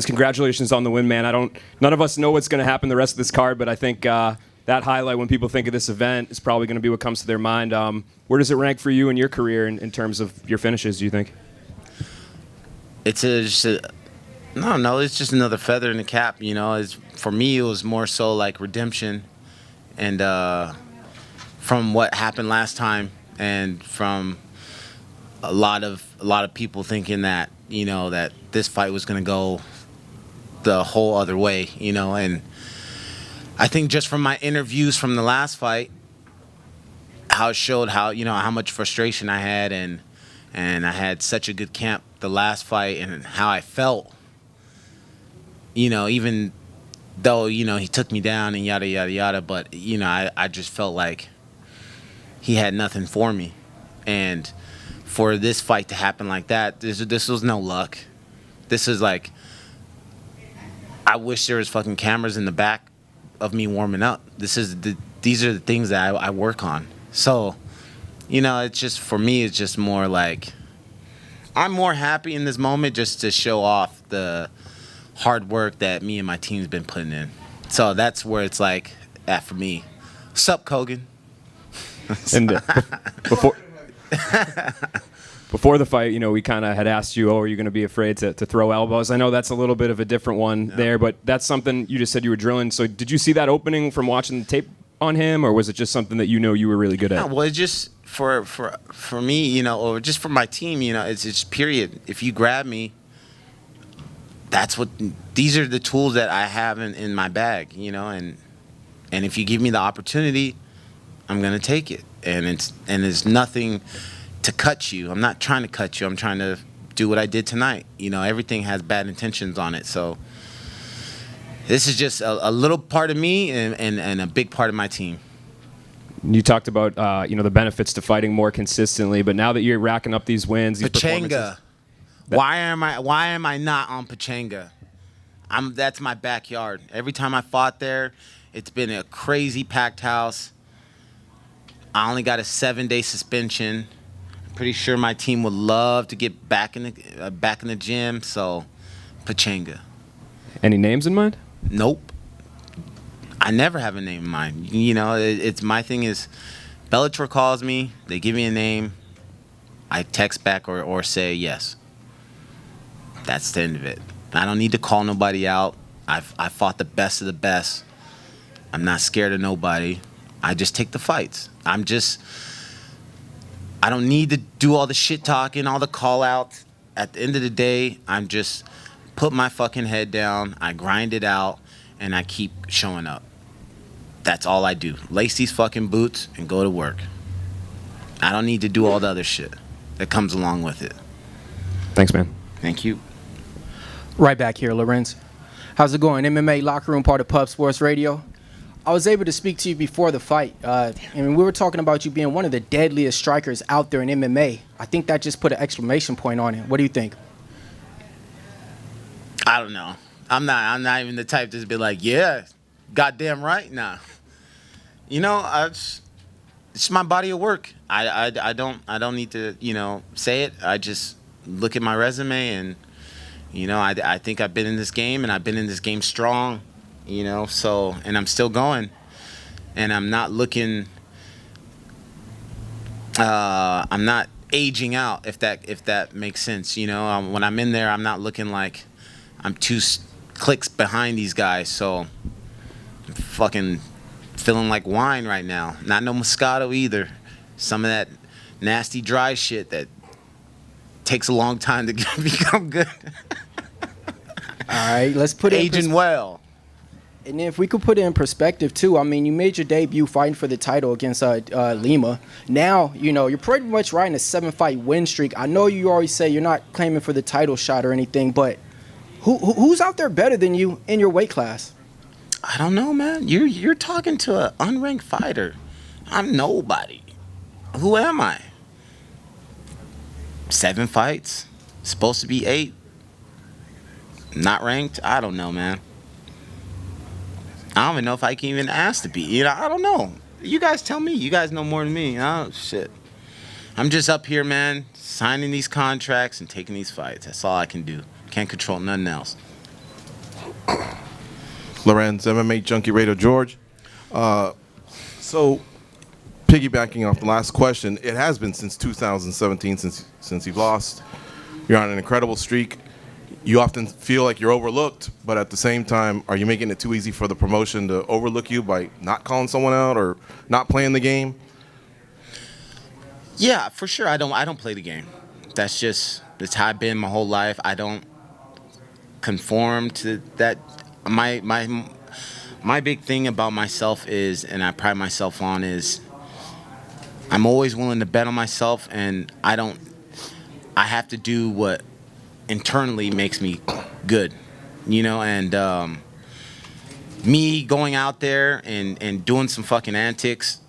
Congratulations on the win, man. None of us know what's going to happen the rest of this card, but I think that highlight, when people think of this event, is probably going to be what comes to their mind. Where does it rank for you in your career in terms of your finishes, do you think? It's just it's another feather in the cap, you know. For me, it was more so like redemption, and from what happened last time, and from a lot of people thinking that, you know, that this fight was going to go the whole other way, you know. And I think just from my interviews from the last fight, how it showed how, you know, how much frustration I had, and I had such a good camp the last fight, and how I felt, you know, even though, you know, he took me down and yada yada yada, but, you know, I just felt like he had nothing for me. And for this fight to happen like that, this was no luck. This is like, I wish there was fucking cameras in the back of me warming up. These are the things that I work on. So, you know, it's just, for me, it's just more like, I'm more happy in this moment just to show off the hard work that me and my team's been putting in. So that's where it's like at for me. Sup, Kogan? And before the fight, you know, we kind of had asked you, are you going to be afraid to throw elbows? I know that's a little bit of a different one there, but that's something you just said you were drilling. So did you see that opening from watching the tape on him, or was it just something that you know you were really good at? No, well, it's just for me, you know, or just for my team, you know, it's just period. If you grab me, these are the tools that I have in my bag, you know, and if you give me the opportunity, I'm going to take it. And it's nothing to cut you. I'm not trying to cut you. I'm trying to do what I did tonight. You know, everything has bad intentions on it. So this is just a little part of me and a big part of my team. You talked about, you know, the benefits to fighting more consistently, but now that you're racking up these wins, these Pachanga. Why am I not on Pachanga? That's my backyard. Every time I fought there, it's been a crazy packed house. I only got a 7-day suspension. I'm pretty sure my team would love to get back in the gym. So, Pachanga. Any names in mind? Nope. I never have a name in mind. You know, it's my thing is, Bellator calls me, they give me a name, I text back or say yes. That's the end of it. I don't need to call nobody out. I fought the best of the best. I'm not scared of nobody. I just take the fights. I don't need to do all the shit talking, all the call outs. At the end of the day, I'm just put my fucking head down, I grind it out, and I keep showing up. That's all I do. Lace these fucking boots and go to work. I don't need to do all the other shit that comes along with it. Thanks, man. Thank you. Right back here, Lorenz. How's it going? MMA Locker Room, part of Pub Sports Radio. I was able to speak to you before the fight, and we were talking about you being one of the deadliest strikers out there in MMA. I think that just put an exclamation point on it. What do you think? I don't know. I'm not even the type to be like, yeah, goddamn right. Nah. You know, it's my body of work. I don't need to, you know, say it. I just look at my resume, and, you know, I think I've been in this game, and I've been in this game strong. You know, so, and I'm still going, and I'm not looking, I'm not aging out, if that makes sense. You know, when I'm in there, I'm not looking like I'm 2 clicks behind these guys. So I'm fucking feeling like wine right now. Not no Moscato either. Some of that nasty dry shit that takes a long time to become good. All right, let's put it aging well. And if we could put it in perspective, too, I mean, you made your debut fighting for the title against Lima. Now, you know, you're pretty much riding a 7-fight win streak. I know you always say you're not claiming for the title shot or anything, but who's out there better than you in your weight class? I don't know, man. You're talking to an unranked fighter. I'm nobody. Who am I? 7 fights? Supposed to be 8? Not ranked? I don't know, man. I don't even know if I can even ask to be. You know, I don't know. You guys tell me. You guys know more than me. Oh, shit. I'm just up here, man, signing these contracts and taking these fights. That's all I can do. Can't control nothing else. Lorenz, MMA Junkie Radio. George, so piggybacking off the last question, it has been since 2017 since you've lost. You're on an incredible streak. You often feel like you're overlooked, but at the same time, are you making it too easy for the promotion to overlook you by not calling someone out or not playing the game? Yeah, for sure. I don't play the game. That's how I've been my whole life. I don't conform to that. My big thing about myself is, and I pride myself on, is I'm always willing to bet on myself, and I have to do what internally makes me good, and me going out there and doing some fucking antics,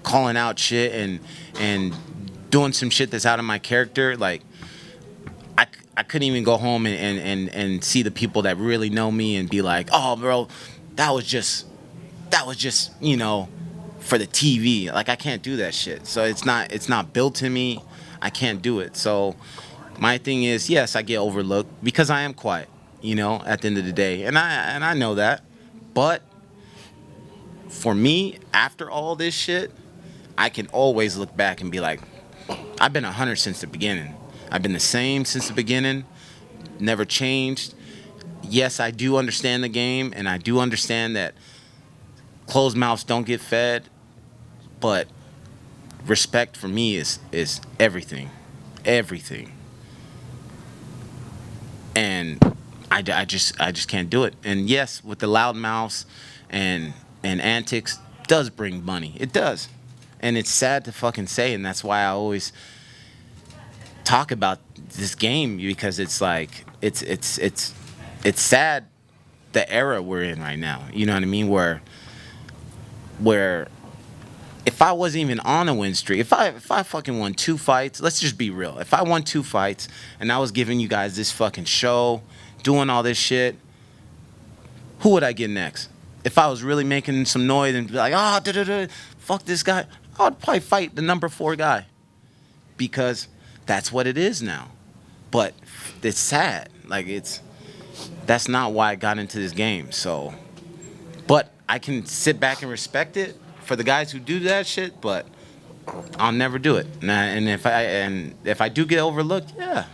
calling out shit and doing some shit that's out of my character, like I couldn't even go home and see the people that really know me and be like, oh bro, that was just for the TV. Like I can't do that shit. So it's not built in me. I can't do it. So my thing is, yes, I get overlooked because I am quiet, at the end of the day. And I know that. But for me, after all this shit, I can always look back and be like, I've been 100 since the beginning. I've been the same since the beginning, never changed. Yes, I do understand the game, and I do understand that closed mouths don't get fed, but respect for me is everything. Everything. And I just can't do it. And yes, with the loud mouths and antics does bring money. It does. And it's sad to fucking say, and that's why I always talk about this game, because it's like it's sad the era we're in right now. You know what I mean? Where if I wasn't even on a win streak, if I fucking won 2 fights, let's just be real. If I won 2 fights and I was giving you guys this fucking show, doing all this shit, who would I get next? If I was really making some noise and be like, fuck this guy, I would probably fight the number 4 guy, because that's what it is now. But it's sad. Like that's not why I got into this game. So, but I can sit back and respect it for the guys who do that shit, but I'll never do it. And if I do get overlooked, yeah,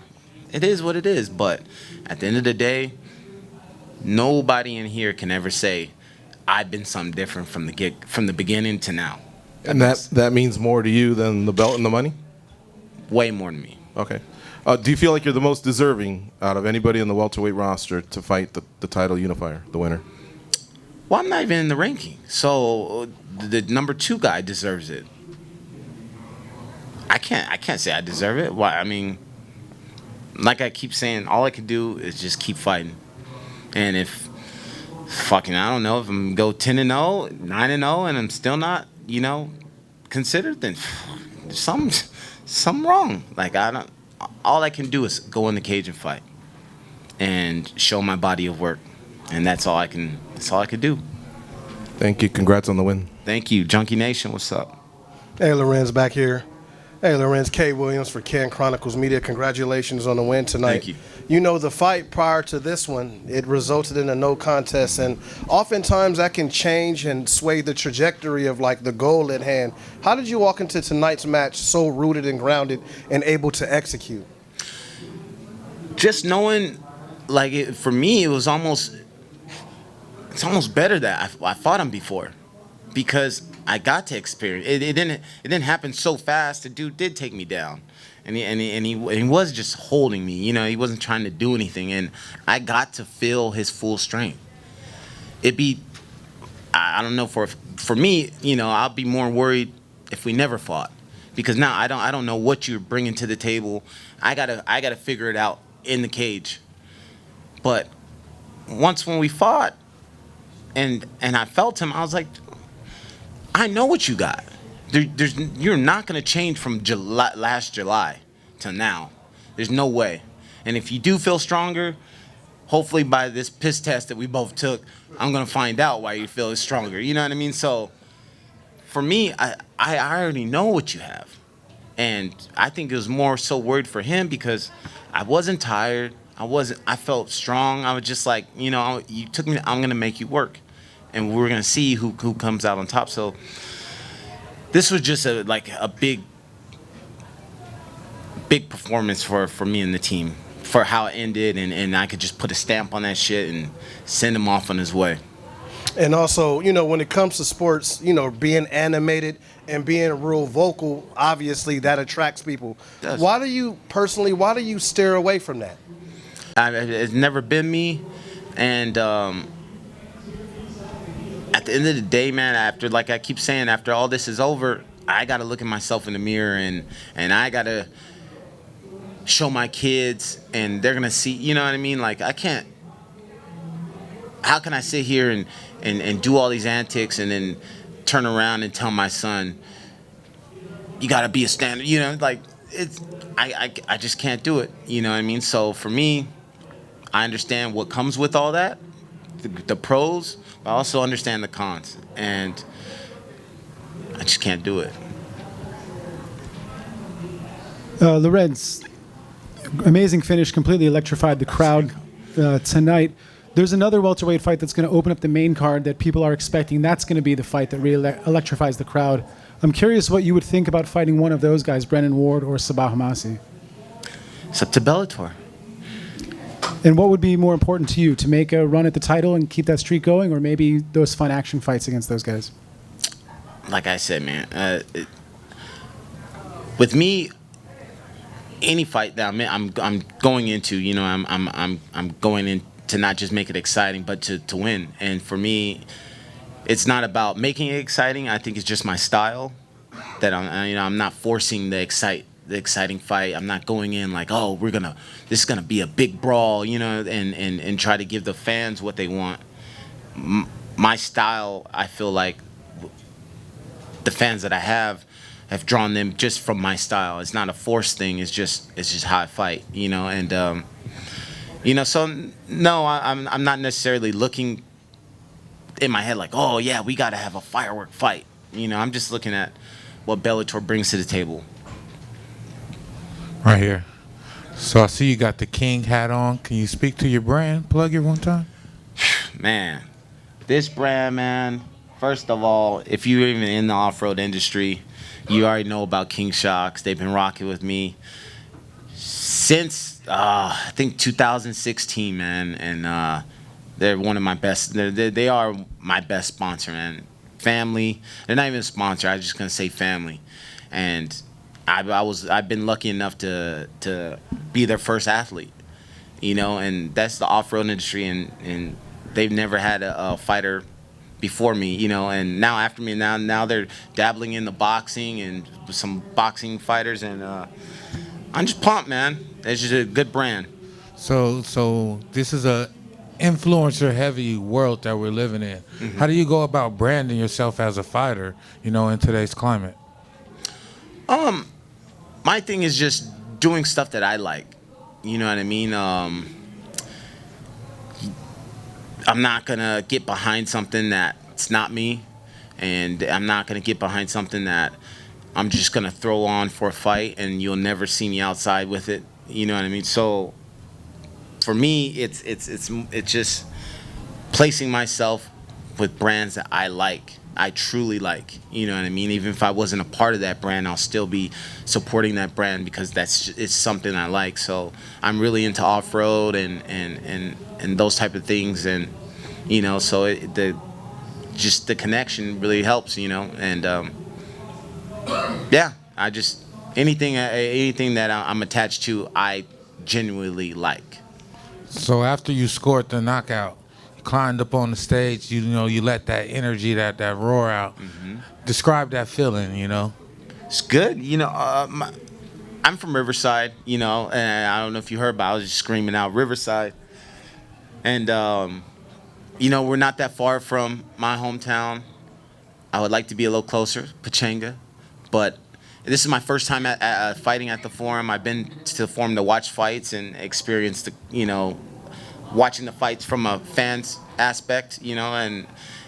it is what it is. But at the end of the day, nobody in here can ever say I've been something different from the beginning to now. And that means more to you than the belt and the money? Way more than me. Okay. Do you feel like you're the most deserving out of anybody in the welterweight roster to fight the title unifier, the winner? Well, I'm not even in the ranking, so the number 2 guy deserves it. I can't say I deserve it. Why? I mean, like I keep saying, all I can do is just keep fighting. And if fucking, I don't know, if I'm go 10-0, 9-0, and I'm still not, considered, then there's something wrong. Like all I can do is go in the cage and fight and show my body of work. And that's all I can do. Thank you. Congrats on the win. Thank you. Junkie Nation, what's up? Hey, Lorenz back here. Hey, Lorenz, K. Williams for Can Chronicles Media. Congratulations on the win tonight. Thank you. The fight prior to this one, it resulted in a no contest, and oftentimes that can change and sway the trajectory of like the goal at hand. How did you walk into tonight's match so rooted and grounded and able to execute? Just knowing, like, for me, it's almost better that I fought him before, because I got to experience it. It didn't happen so fast. The dude did take me down, and he was just holding me. He wasn't trying to do anything, and I got to feel his full strength. I don't know, for me, I'll be more worried if we never fought, because now I don't know what you're bringing to the table. I gotta figure it out in the cage. But once when we fought, and I felt him, I was like, I know what you got. You're not going to change from last July to now. There's no way. And if you do feel stronger, hopefully by this piss test that we both took, I'm going to find out why you feel stronger. You know what I mean? So for me, I already know what you have. And I think it was more so worried for him, because I wasn't tired. I felt strong. I was just like, you took me. I'm gonna make you work, and we're gonna see who comes out on top. So this was just a big performance for me and the team for how it ended, and I could just put a stamp on that shit and send him off on his way. And also, when it comes to sports, being animated and being real vocal, obviously that attracts people. Why do you steer away from that? It's never been me, and at the end of the day, man, after, like I keep saying, after all this is over, I gotta look at myself in the mirror, and I gotta show my kids, and they're gonna see, you know what I mean? Like, I can't. How can I sit here and do all these antics and then turn around and tell my son, you gotta be a standard, like, it's, I just can't do it, you know what I mean? So for me, I understand what comes with all that, the pros, but I also understand the cons, and I just can't do it. Lorenz, amazing finish, completely electrified the crowd tonight. There's another welterweight fight that's going to open up the main card that people are expecting. That's going to be the fight that really electrifies the crowd. I'm curious what you would think about fighting one of those guys, Brennan Ward or Sabah Hamasi. It's up to Bellator. And what would be more important to you, to make a run at the title and keep that streak going, or maybe those fun action fights against those guys? Like I said, man, with me, any fight that I'm going into, I'm going in to not just make it exciting, but to win. And for me, it's not about making it exciting. I think it's just my style that I'm not forcing the exciting fight. I'm not going in like, oh, this is gonna be a big brawl, and try to give the fans what they want. My style, I feel like the fans that I have drawn them just from my style. It's not a forced thing. It's just how I fight, and so no, I'm not necessarily looking in my head like, oh yeah, we got to have a firework fight. I'm just looking at what Bellator brings to the table. Right here. So I see you got the King hat on. Can you speak to your brand? Plug it one time. Man, this brand, man. First of all, if you're even in the off-road industry, you already know about King Shocks. They've been rocking with me since I think 2016, man, and they're one of my best. They are my best sponsor, man. Family. They're not even a sponsor. I'm just gonna say family, and I've been lucky enough to be their first athlete, and that's the off-road industry, and they've never had a fighter before me, and now after me, now they're dabbling in the boxing and some boxing fighters, and I'm just pumped, man. It's just a good brand. So this is a influencer heavy world that we're living in. Mm-hmm. How do you go about branding yourself as a fighter, in today's climate? My thing is just doing stuff that I like. You know what I mean? I'm not gonna get behind something that's not me, and I'm not gonna get behind something that I'm just gonna throw on for a fight and you'll never see me outside with it. You know what I mean? So for me, it's just placing myself with brands that I like. I truly like, you know what I mean? Even if I wasn't a part of that brand, I'll still be supporting that brand because it's something I like. So I'm really into off-road and those type of things, and so just the connection really helps, and yeah, I just anything that I'm attached to, I genuinely like. So after you scored the knockout, you climbed up on the stage, you let that energy, that roar out. Mm-hmm. Describe that feeling, It's good. I'm from Riverside, and I don't know if you heard, but I was just screaming out Riverside. And, we're not that far from my hometown. I would like to be a little closer, Pachanga. But this is my first time fighting at the Forum. I've been to the Forum to watch fights and experience watching the fights from a fan's aspect, and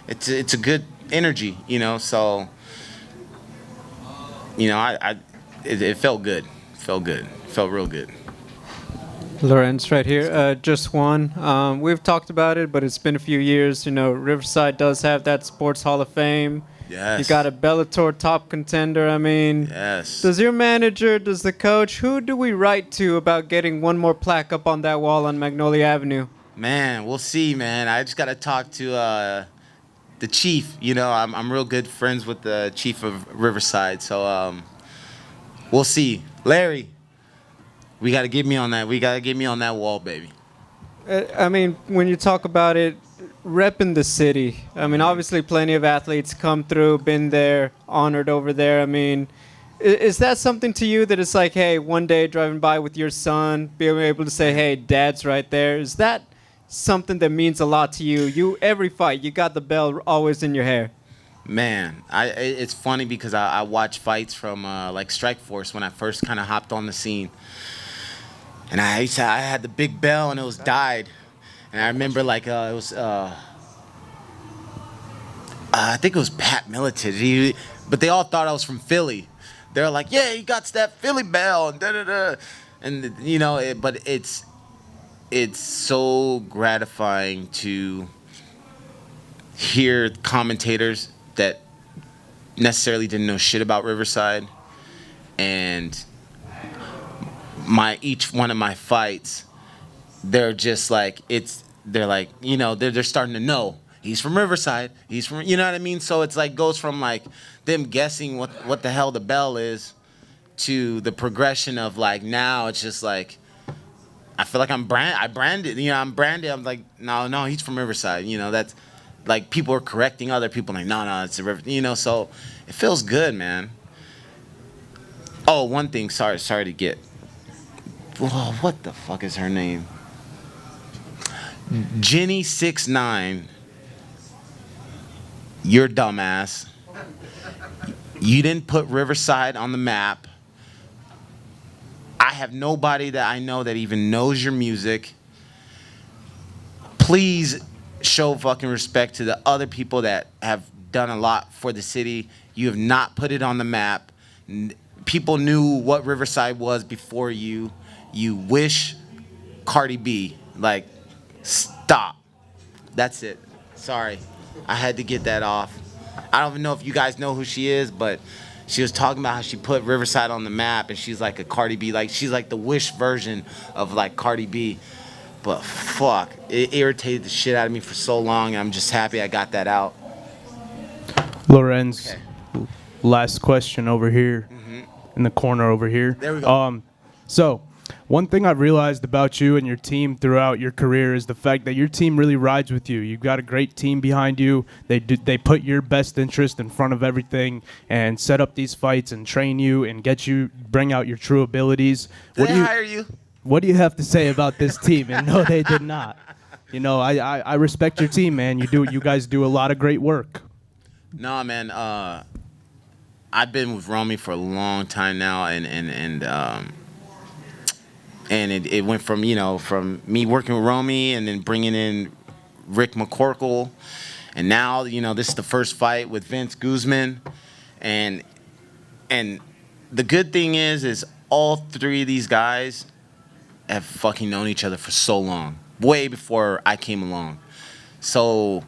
it's a good energy, so it felt good. Felt real good. Lorenz right here. Just one. We've talked about it, but it's been a few years. You know, Riverside does have that Sports Hall of Fame. Yes. You got a Bellator top contender. I mean, Yes. does your manager, does the coach, who do we write to about getting one more plaque up on that wall on Magnolia Avenue? Man, we'll see, man. I just got to talk to the chief. You know, I'm real good friends with the chief of Riverside. So we'll see. Larry, we got to get me on that. We got to get me on that wall, baby. I mean, when you talk about it, repping the city. I mean, obviously, plenty of athletes come through, been there, honored over there. I mean, is that something to you that it's like, hey, one day driving by with your son, being able to say, hey, dad's right there? Is that something that means a lot to you? You, every fight, you got the bell always in your hair. Man, it's funny because I watch fights from like Strikeforce when I first kind of hopped on the scene. And I had the big bell and it was dyed. And I remember like it was I think it was Pat Miletich, but they all thought I was from Philly. They're like, yeah, he got that Philly bell and da da da, and you know, but it's so gratifying to hear commentators that necessarily didn't know shit about Riverside, and each one of my fights, they're just like they're like, you know, they're starting to know he's from Riverside, he's from, you know what I mean? So it's like goes from like them guessing what the hell the bell is to the progression of like now it's just like I feel like I branded, you know, I'm branded. I'm like, no, he's from Riverside. You know, that's like people are correcting other people like, no, it's a river, you know, so it feels good, man. Oh, one thing, sorry to get. Whoa, what the fuck is her name? Jenny 6'9", you're dumbass. You didn't put Riverside on the map. I have nobody that I know that even knows your music. Please show fucking respect to the other people that have done a lot for the city. You have not put it on the map. People knew what Riverside was before you. You wish Cardi B. Like, stop. That's it. Sorry. I had to get that off. I don't even know if you guys know who she is, but she was talking about how she put Riverside on the map, and she's like a Cardi B. Like, she's like the Wish version of, like, Cardi B. But, fuck. It irritated the shit out of me for so long, and I'm just happy I got that out. Lorenz, Okay. last question over here, in the corner over here. There we go. So, one thing I've realized about you and your team throughout your career is the fact that your team really rides with you. You've got a great team behind you. They put your best interest in front of everything and set up these fights and train you and bring out your true abilities. Did they hire you? What do you have to say about this team? And no, they did not. You know, I respect your team, man. You guys do a lot of great work. No, man. I've been with Romy for a long time now, and it went from, you know, from me working with Romy and then bringing in Rick McCorkle, and now, you know, this is the first fight with Vince Guzman, and the good thing is all three of these guys have fucking known each other for so long, way before I came along. So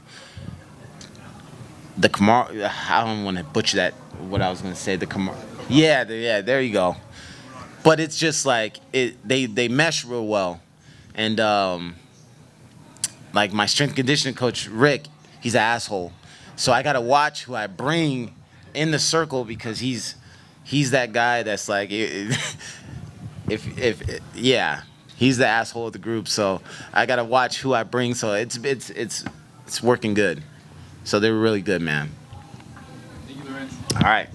the Kamar, I don't want to butcher that, what I was going to say, the Kamar, yeah, there you go. But it's just like they mesh real well, and like my strength and conditioning coach Rick, he's an asshole. So I gotta watch who I bring in the circle because he's that guy that's like yeah, he's the asshole of the group. So I gotta watch who I bring. So it's working good. So they were really good, man. Thank you, Lorenz. All right.